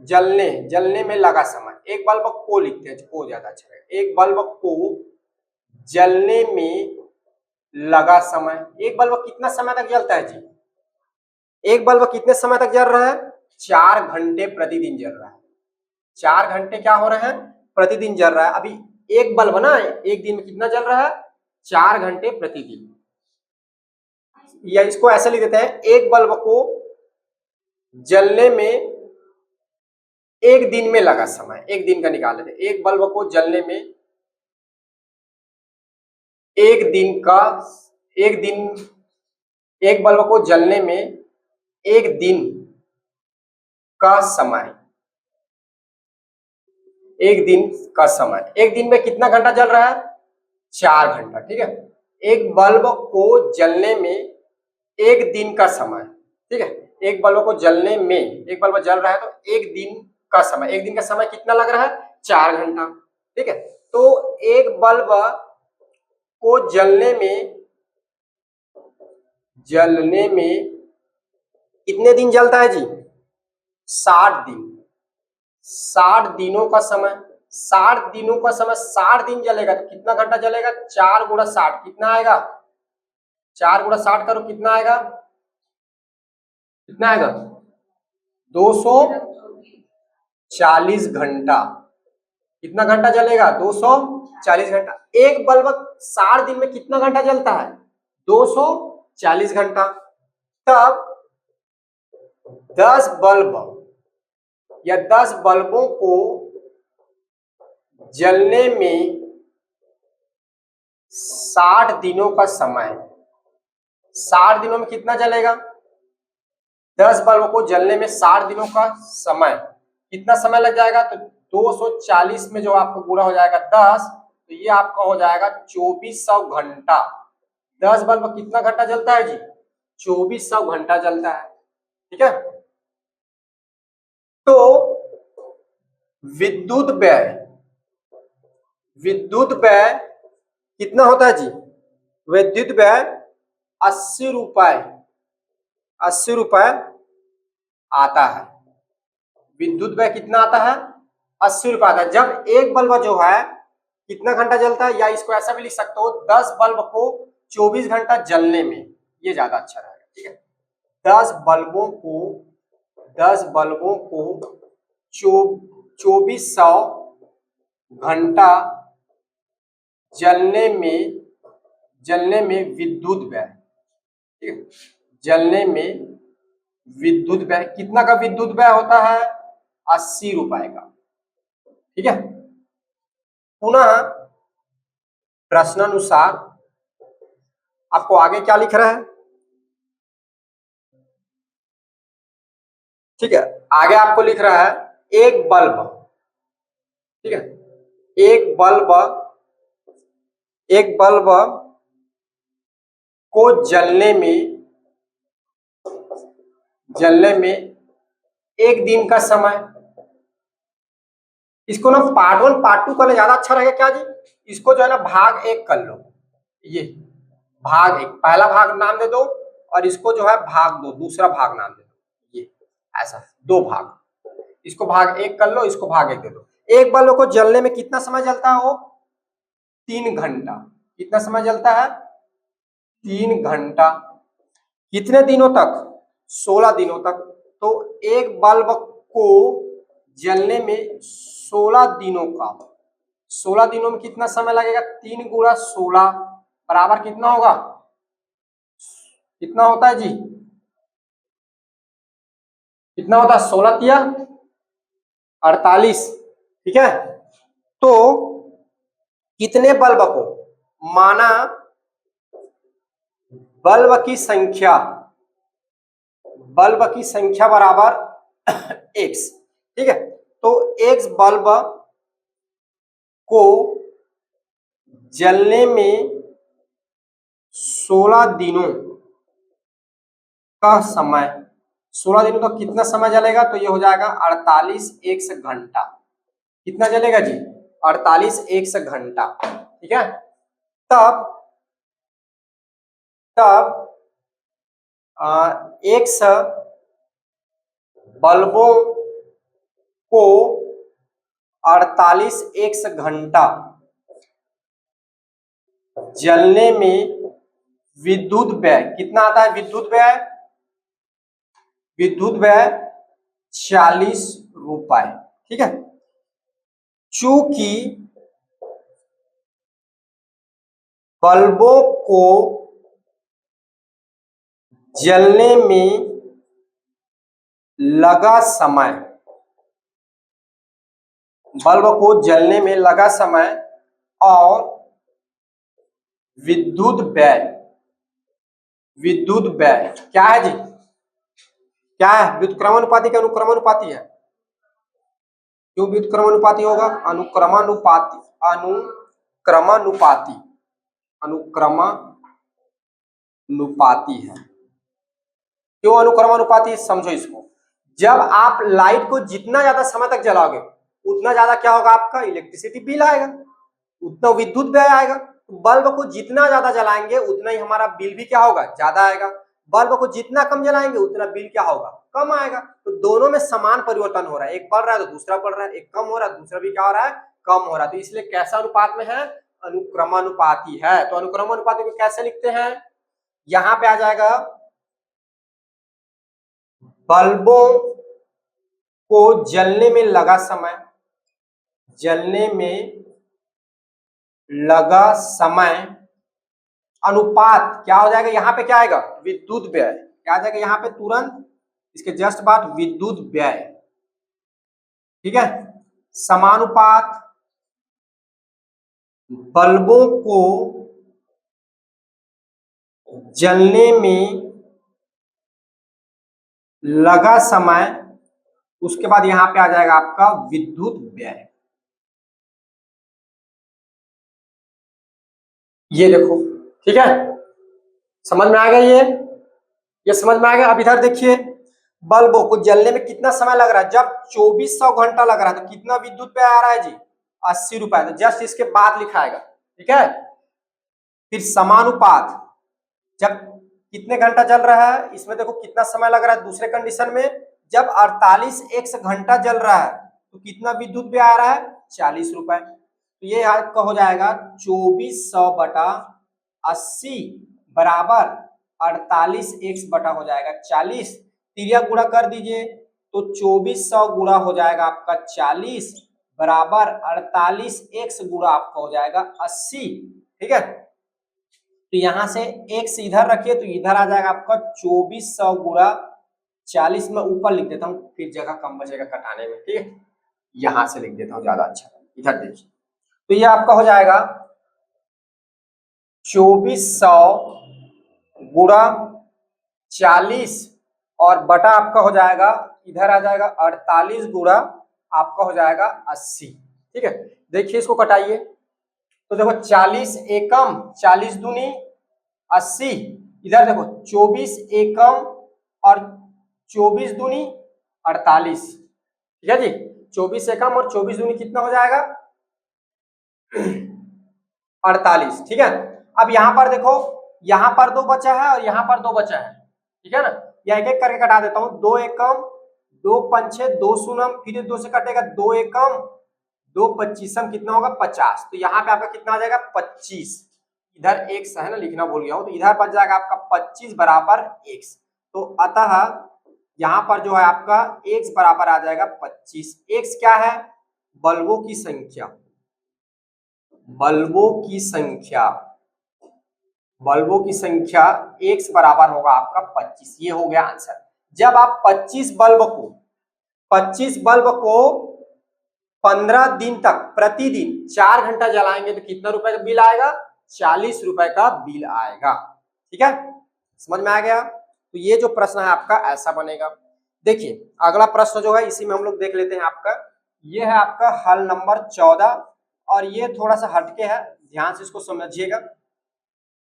जलने में लगा समय, एक बल्ब को लिखते हैं, को ज्यादा अच्छा है, एक बल्ब को जलने में लगा समय। एक बल्ब कितना समय तक जलता है जी, एक बल्ब कितने समय तक जल रहा है, 4 घंटे प्रतिदिन जल रहा है। 4 घंटे क्या हो रहे हैं प्रतिदिन जल रहा है। अभी एक बल्ब ना एक दिन में कितना जल रहा है, 4 घंटे प्रतिदिन, या इसको ऐसे लिख देते हैं, एक बल्ब को जलने में एक दिन में लगा समय, एक दिन का निकाल लेते हैं, एक बल्ब को जलने में एक बल्ब को जलने में एक दिन का समय, एक दिन का समय, एक दिन में कितना घंटा जल रहा है, 4 घंटा। ठीक है, एक बल्ब को जलने में एक दिन का समय। ठीक है, एक बल्ब को जलने में, एक बल्ब जल रहा है तो एक दिन का समय, एक दिन का समय कितना लग रहा है, 4 घंटा। ठीक है, तो एक बल्ब को जलने में कितने दिन जलता है जी, 60 दिन, 60 दिनों का समय, 60 दिनों का समय, 60 दिन जलेगा तो कितना घंटा जलेगा, 4 गुणा 60 कितना आएगा, 4 गुणा 60 करो कितना आएगा, कितना आएगा 240 घंटा। कितना घंटा जलेगा, 240 घंटा। एक बल्ब 60 दिन में कितना घंटा जलता है, 240 घंटा। तब 10 बल्ब या 10 बल्बों को जलने में 60 दिनों का समय, 60 दिनों में कितना जलेगा, 10 बल्ब को जलने में 60 दिनों का समय, कितना समय लग जाएगा? तो 240 में जो आपको पूरा हो जाएगा 10, तो ये आपका हो जाएगा 2400 घंटा। 10 बल्ब कितना घंटा जलता है जी? 2400 घंटा जलता है। ठीक है, तो विद्युत व्यय, विद्युत व्यय कितना होता है जी? विद्युत व्यय 80 रुपए, 80 रुपए आता है। विद्युत व्यय कितना आता है? 80 रुपए आता है। जब एक बल्ब जो है कितना घंटा जलता है, या इसको ऐसा भी लिख सकते हो 10 बल्ब को 24 घंटा जलने में, ये ज्यादा अच्छा रहेगा। ठीक है, 10 बल्बों को 2400 घंटा जलने में विद्युत व्यय, ठीक है, जलने में विद्युत व्यय कितना का विद्युत व्यय होता है? 80 रुपए का। ठीक है, पुनः प्रश्नानुसार आपको आगे क्या लिख रहा है? ठीक है, आगे आपको लिख रहा है एक बल्ब, ठीक है, एक बल्ब को जलने में एक दिन का समय। इसको ना पार्ट 1 पार्ट 2 करना ज्यादा अच्छा रहेगा क्या जी? इसको जो है ना भाग 1 कर लो, ये भाग 1 पहला भाग नाम दे दो, और इसको जो है भाग 2 दूसरा भाग नाम दे दो, ये ऐसा 2 भाग। इसको भाग 1 कर लो, इसको भाग 1 दे दो। एक बल्ब को जलने में कितना समय जलता है? वो 3 घंटा। कितना समय जलता है? 3 घंटा। कितने दिनों तक? 16 दिनों तक। तो एक बल्ब को जलने में 16 दिनों का, 16 दिनों में कितना समय लगेगा? 3 गुणा 16 बराबर कितना होगा? कितना होता है जी? कितना होता है? 16 तिया 48। ठीक है, तो कितने बल्ब को, माना बल्ब की संख्या बराबर x। ठीक है, तो x बल्ब को जलने में 16 दिनों का समय, 16 दिनों तक कितना समय जलेगा? तो ये हो जाएगा 48 x घंटा। कितना जलेगा जी? 48 x घंटा। ठीक है, तब x बल्बों को 48 x घंटा जलने में विद्युत व्यय कितना आता है? विद्युत व्यय 40 रुपए। ठीक है, चूंकि बल्बों को जलने में लगा समय, बल्ब को जलने में लगा समय और विद्युत व्यय क्या है जी? क्या है? व्युत्क्रमानुपाती का अनुक्रमानुपाती है। क्यों व्युत्क्रमानुपाती होगा? अनुक्रमानुपाती है। क्यों अनुक्रमानुपाती? समझो इसको। जब आप लाइट को जितना ज्यादा समय तक जलाओगे उतना ज्यादा क्या होगा? आपका इलेक्ट्रिसिटी बिल आएगा, उतना विद्युत व्यय आएगा। बल्ब को जितना ज्यादा जलाएंगे उतना ही हमारा बिल भी क्या होगा? ज्यादा आएगा। बल्ब को जितना कम जलाएंगे उतना बिल क्या होगा? कम आएगा। तो दोनों में समान परिवर्तन हो रहा है, एक बढ़ रहा है तो दूसरा बढ़ रहा है, एक कम हो रहा है दूसरा भी क्या हो रहा है? कम हो रहा है। तो इसलिए कैसा अनुपात में है? अनुक्रमानुपाती है। तो अनुक्रमानुपाती को कैसे लिखते हैं? यहां पे आ जाएगा बल्बों को जलने में लगा समय अनुपात क्या हो जाएगा? यहाँ पे क्या आएगा? विद्युत व्यय। क्या आ जाएगा यहाँ पे? तुरंत इसके जस्ट बाद विद्युत व्यय। ठीक है, समानुपात बल्बों को जलने में लगा समय, उसके बाद यहां पे आ जाएगा आपका विद्युत व्यय। ये देखो, ठीक है, समझ में आ गया ये समझ में आ गया। अब इधर देखिए, बल्बों को जलने में कितना समय लग रहा है, जब 2400 घंटा लग रहा है तो कितना विद्युत व्यय आ रहा है जी, 80 रुपए। तो जस्ट इसके बाद लिखाएगा, ठीक है। फिर समानुपात, जब कितने घंटा जल रहा है, इसमें देखो कितना समय लग रहा है दूसरे कंडीशन में, जब 48 एक्स घंटा जल रहा है तो कितना विद्युत व्यय आ रहा है, 40 रुपए। तो ये आपका हो जाएगा 2400 बटा 80 बराबर 48 एक्स बटा हो जाएगा 40। तिर्यक गुणा कर दीजिए, तो 2400 गुणा हो जाएगा आपका 40 बराबर 48 एक्स गुणा आपका हो जाएगा 80, ठीक है। तो यहां से एक्स इधर रखिए तो इधर आ जाएगा आपका 2400 गुणा 40 में ऊपर लिख देता हूं, फिर जगह कम बचेगा कटाने में, ठीक है। यहां से लिख देता हूं ज्यादा अच्छा, इधर देखिए। तो ये आपका हो जाएगा 2400 गुणा 40 और बटा आपका हो जाएगा, इधर आ जाएगा 48 गुणा आपका हो जाएगा 80, ठीक है। देखिए इसको कटाइए, तो देखो 40 एकम 40 दूनी 80, इधर देखो 24 एकम और 24 दूनी 48, ठीक है जी। 24 एकम और 24 दूनी कितना हो जाएगा, 48, ठीक है। अब यहां पर देखो, यहां पर 2 बचा है और यहां पर 2 बचा है, ठीक है ना। या एक एक करके कटा देता हूं, 2 एकम 2 पंचे 2 शून्यम, फिर 2 से कटेगा 2 एकम 2 पच्चीसम, कितना होगा 50। तो यहाँ पे आपका कितना आ जाएगा 25, इधर x है ना, लिखना भूल गया हूं, तो इधर बच जाएगा आपका 25 बराबर x। तो अतः यहाँ पर जो है आपका x बराबर आ जाएगा 25। x क्या है, बल्बों की संख्या, बल्बों की संख्या, बल्बों की संख्या x बराबर होगा आपका 25। ये हो गया आंसर। जब आप 25 बल्ब को 15 दिन तक प्रतिदिन 4 घंटा जलाएंगे तो कितना रुपए का बिल आएगा, 40 रुपए का बिल आएगा, ठीक है। समझ में आ गया। तो ये जो प्रश्न है आपका ऐसा बनेगा। देखिए अगला प्रश्न जो है इसी में हम लोग देख लेते हैं आपका, ये है आपका हल नंबर 14 और ये थोड़ा सा हटके है, ध्यान से इसको समझिएगा।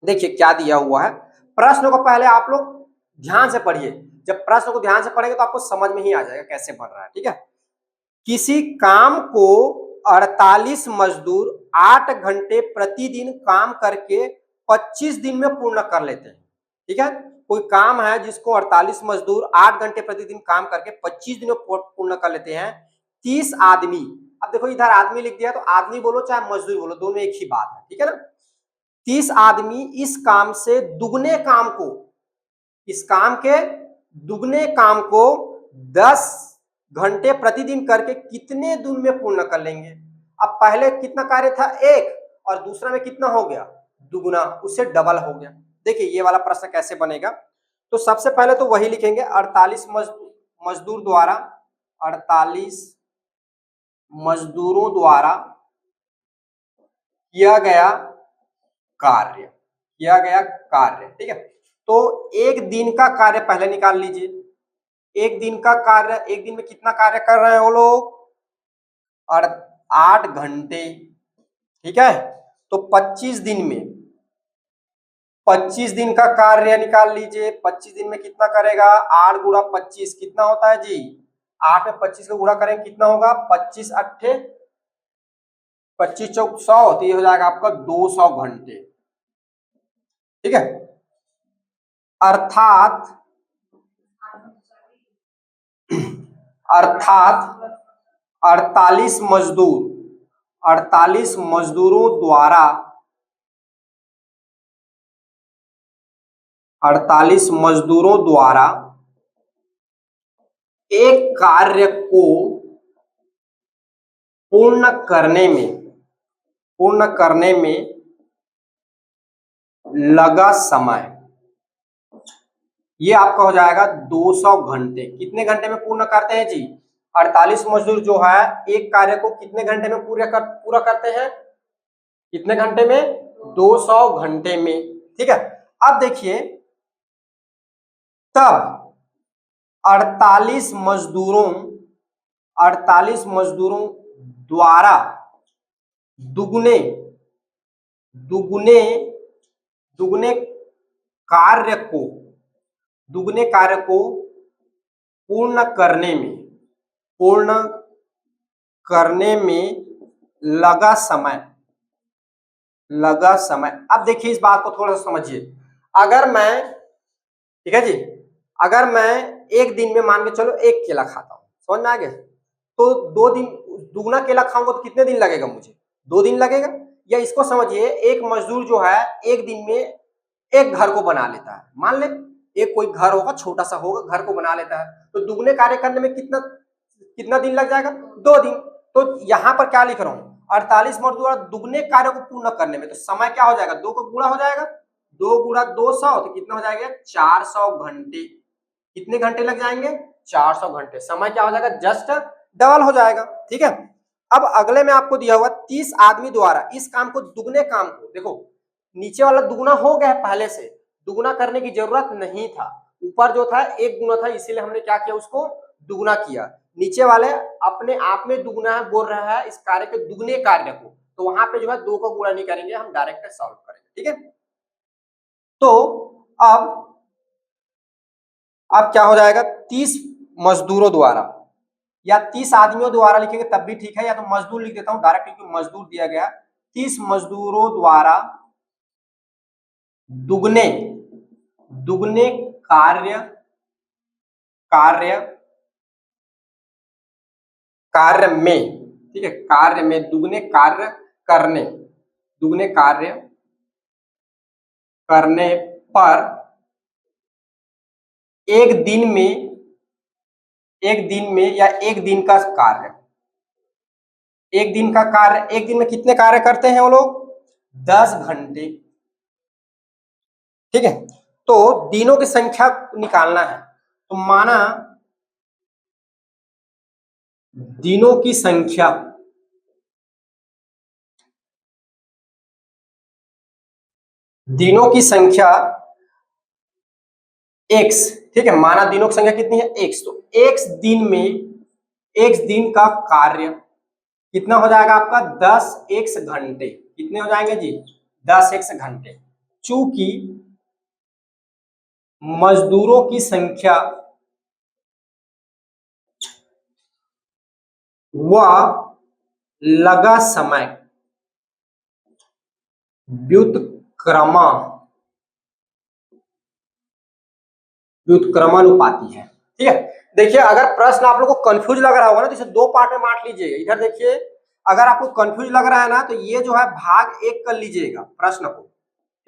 देखिए क्या दिया हुआ है, प्रश्न को पहले आप लोग ध्यान से पढ़िए, जब प्रश्न को ध्यान से पढ़ेंगे तो आपको समझ में ही आ जाएगा कैसे बन रहा है, ठीक है। किसी काम को 48 मजदूर 8 घंटे प्रतिदिन काम करके 25 दिन में पूर्ण कर लेते हैं, ठीक है। कोई काम है जिसको 48 मजदूर 8 घंटे प्रतिदिन काम करके 25 दिन में पूर्ण कर लेते हैं। 30 आदमी, अब देखो इधर आदमी लिख दिया, तो आदमी बोलो चाहे मजदूर बोलो दोनों एक ही बात है, ठीक है ना। 30 आदमी इस काम से दुगने काम को, इस काम के दुगने काम को 10 घंटे प्रतिदिन करके कितने दिन में पूर्ण कर लेंगे। अब पहले कितना कार्य था एक, और दूसरा में कितना हो गया दुगुना, उससे डबल हो गया। देखिए ये वाला प्रश्न कैसे बनेगा, तो सबसे पहले तो वही लिखेंगे 48 मजदूर द्वारा, 48 मजदूरों द्वारा किया गया कार्य, किया गया कार्य, ठीक है। तो एक दिन का कार्य पहले निकाल लीजिए, एक दिन का कार्य, एक दिन में कितना कार्य कर रहे हैं वो लोग, और 8 घंटे, ठीक है। तो 25 दिन में, 25 दिन का कार्य निकाल लीजिए, 25 दिन में कितना करेगा, 8 गुणा 25 कितना होता है जी, 8 में 25 को गुणा करेंगे कितना होगा, 25 अट्ठे 25 चौक 100, तो ये हो जाएगा आपका 200 घंटे, ठीक है। अर्थात अर्थात 48 मजदूर, 48 मजदूरों द्वारा, 48 मजदूरों द्वारा एक कार्य को पूर्ण करने में लगा समय, ये आपका हो जाएगा 200 घंटे। कितने घंटे में पूर्ण करते हैं जी, 48 मजदूर जो है एक कार्य को कितने घंटे में पूरा करते हैं, कितने घंटे में, 200 घंटे में, ठीक है। अब देखिए तब 48 मजदूरों 48 मजदूरों द्वारा दुगने दुगने दुगने कार्य को दुगने कार्य को पूर्ण करने में लगा समय। अब देखिए इस बात को थोड़ा सा समझिए। अगर मैं, ठीक है जी, अगर मैं एक दिन में मान के चलो एक केला खाता हूँ, समझ में आ गया, तो 2 दिन दुगना केला खाऊंगा तो कितने दिन लगेगा मुझे? 2 दिन लगेगा। या इसको समझिए, एक मजदूर जो है एक दिन में एक घर को बना लेता है। मान ले एक कोई घर होगा, छोटा सा होगा, घर को बना लेता है, तो दुगने कार्य करने में कितना कितना दिन लग जाएगा? 2 दिन। तो यहाँ पर क्या लिख रहा हूँ, 48 मजदूर दुगने कार्य को पूर्ण करने में, तो समय क्या हो जाएगा? 2 को गुणा हो जाएगा, 2 गुणा 200, तो कितना हो जाएगा? 400 घंटे। कितने घंटे लग जाएंगे? 400 घंटे। समय क्या हो जाएगा? जस्ट डबल हो जाएगा। ठीक है। अब अगले में आपको दिया हुआ 30 आदमी द्वारा इस काम को दुगने काम को, देखो नीचे वाला दुगना हो गया है, पहले से दुगना करने की जरूरत नहीं था। ऊपर जो था एक गुना था, इसीलिए हमने क्या किया, उसको दुगना किया। नीचे वाले अपने आप में दुगना है, बोल रहा है इस कार्य के दुगने कार्य को, तो वहां पे जो है 2 को गुणा नहीं करेंगे, हम डायरेक्ट सॉल्व करेंगे। ठीक है। तो अब क्या हो जाएगा? 30 मजदूरों द्वारा या 30 आदमियों द्वारा लिखेंगे तब भी ठीक है, या तो मजदूर लिख देता हूं डायरेक्ट, क्योंकि मजदूर दिया गया। 30 मजदूरों द्वारा दुगने दुगने कार्य कार्य कार्य में, ठीक है, कार्य में दुगने कार्य करने पर एक दिन में या एक दिन का कार्य, एक दिन का कार्य, एक दिन में कितने कार्य करते हैं वो लोग? 10 घंटे। ठीक है। तो दिनों की संख्या निकालना है, तो माना दिनों की संख्या x, ठीक है, माना दिनों की संख्या कितनी है? x। तो x दिन का कार्य कितना हो जाएगा आपका? 10x घंटे। कितने हो जाएंगे जी? 10x घंटे। चूंकि मजदूरों की संख्या व लगा समय व्युत्क्रमानुपाती है। ठीक है। देखिए अगर प्रश्न आप लोग को कंफ्यूज लग रहा होगा ना, तो इसे 2 पार्ट में बांट लीजिएगा। इधर देखिए, अगर आपको कंफ्यूज लग रहा है ना, तो ये जो है भाग 1 कर लीजिएगा प्रश्न को।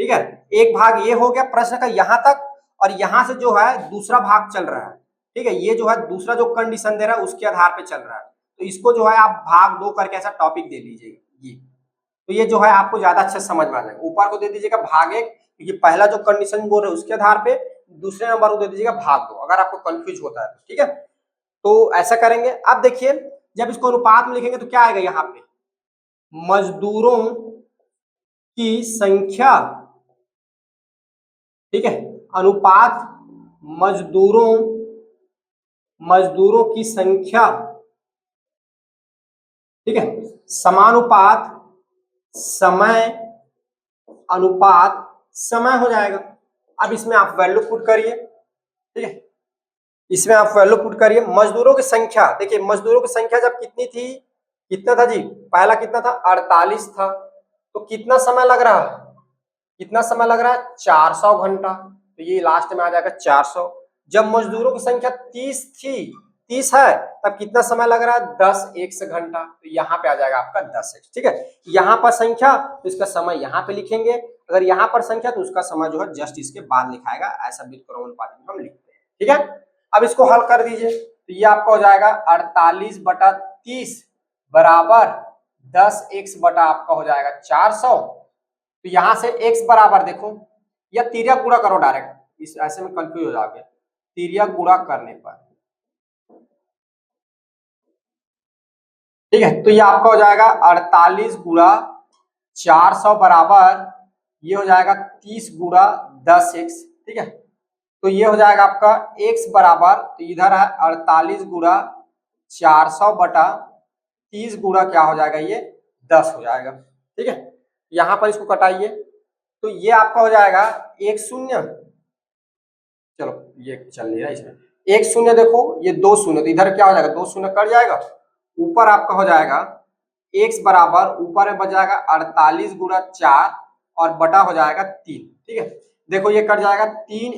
ठीक है। एक भाग ये हो गया प्रश्न का यहां तक, और यहां से जो है दूसरा भाग चल रहा है। ठीक है। ये जो है दूसरा जो कंडीशन दे रहा है उसके आधार पे चल रहा है, तो इसको जो है आप भाग 2 करके ऐसा टॉपिक दे लीजिएगा। ये तो ये जो है आपको ज्यादा अच्छा समझ में आ जाएगा। ऊपर को दे दीजिएगा भाग 1, ये पहला जो कंडीशन बोल रहे हैं उसके आधार पे, दूसरे नंबर को दे दीजिएगा भाग 2, अगर आपको कंफ्यूज होता है तो। ठीक है। तो ऐसा करेंगे। अब देखिए जब इसको अनुपात में लिखेंगे तो क्या आएगा? यहाँ पे मजदूरों की संख्या, ठीक है, अनुपात मजदूरों की संख्या, ठीक है, समानुपात समय अनुपात समय हो जाएगा। अब इसमें आप वैल्यू पुट करिए। ठीक है। इसमें आप वैल्यू पुट करिए। मजदूरों की संख्या, देखिए मजदूरों की संख्या जब कितनी थी, कितना था जी? पहला कितना था? 48 था। तो कितना समय लग रहा है? कितना समय लग रहा है? 400 घंटा। तो ये लास्ट में आ जाएगा 400। जब मजदूरों की संख्या 30 है, तब कितना समय लग रहा है? 10x घंटा। तो यहाँ पे आ जाएगा आपका 10x। ठीक है। यहाँ पर संख्या तो इसका समय यहाँ पे लिखेंगे, अगर यहाँ पर संख्या तो उसका समय जो है जस्ट इसके बाद लिखाएगा। ऐसा व्युत्क्रमानुपाती में हम लिखते हैं। ठीक है। अब इसको हल कर दीजिए, तो ये आपका हो जाएगा 48/30 बराबर 10x बटा आपका हो जाएगा 400। तो यहां से x बराबर देखो, या तिर्या गुणा करो डायरेक्ट, इस ऐसे में कंफ्यूज हो जाओगे। तिर्या गुणा करने पर, ठीक है, तो ये आपका हो जाएगा 48 गुणा 400 बराबर ये हो जाएगा 30 गुणा 10x। ठीक है। तो ये हो जाएगा आपका x बराबर, तो इधर है 48 गुणा 400 बटा 30 गुणा क्या हो जाएगा, ये 10 हो जाएगा। ठीक है, यहाँ पर इसको कटाइए तो ये आपका हो जाएगा एक शून्य, चलो ये चल नहीं रहा इसमें, एक शून्य देखो ये दो शून्य, तो इधर क्या हो जाएगा, दो शून्य कट जाएगा, ऊपर आपका हो जाएगा x बराबर, ऊपर में बच जाएगा 48 गुणा 4 और बटा हो जाएगा 3। ठीक है, देखो ये कट जाएगा, 3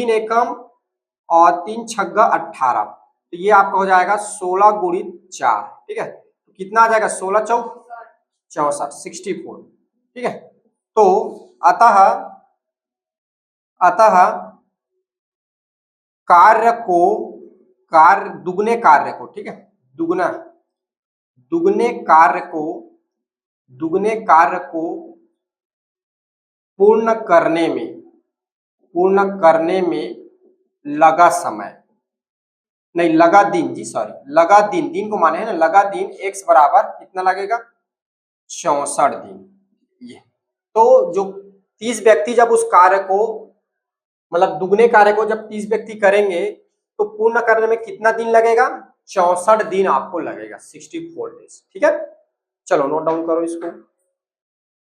एकम और 3 छग्गा 18, तो ये आपका हो जाएगा 16 गुणित 4। ठीक है, तो कितना आ जाएगा, 16 चौक 64, 64। ठीक है, तो अतः कार्य को, दुगने कार्य को, ठीक है, दुगने कार्य को पूर्ण करने में लगा समय, नहीं लगा दिन जी, सॉरी लगा दिन, दिन को माने है ना, लगा दिन x बराबर कितना लगेगा, 64 दिन। ये तो जो 30 व्यक्ति जब उस कार्य को, मतलब दुगने कार्य को जब 30 व्यक्ति करेंगे तो पूर्ण करने में कितना दिन लगेगा, 64 दिन आपको लगेगा, 64 डेज। ठीक है, चलो नोट डाउन करो इसको।